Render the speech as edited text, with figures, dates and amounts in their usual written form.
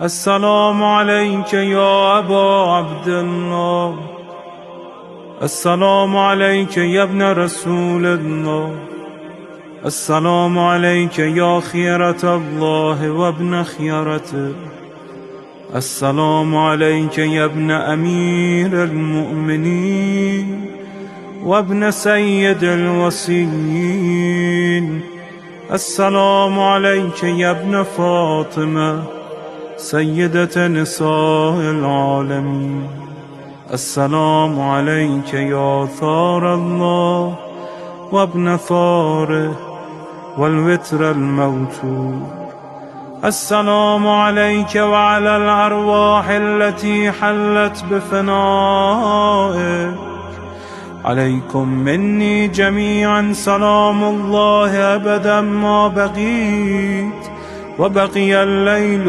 السلام عليك يا أبا عبد الله. السلام عليك يا ابن رسول الله. السلام عليك يا خيرة الله وابن خيرته. السلام عليك يا ابن أمير المؤمنين وابن سيد الوصيين. السلام عليك يا ابن فاطمة سيدة نساء العالمين. السلام عليك يا ثار الله وابن ثاره والوتر الموتور. السلام عليك وعلى الأرواح التي حلت بفنائك. عليكم مني جميعا سلام الله أبدا ما بقيت وبقي الليل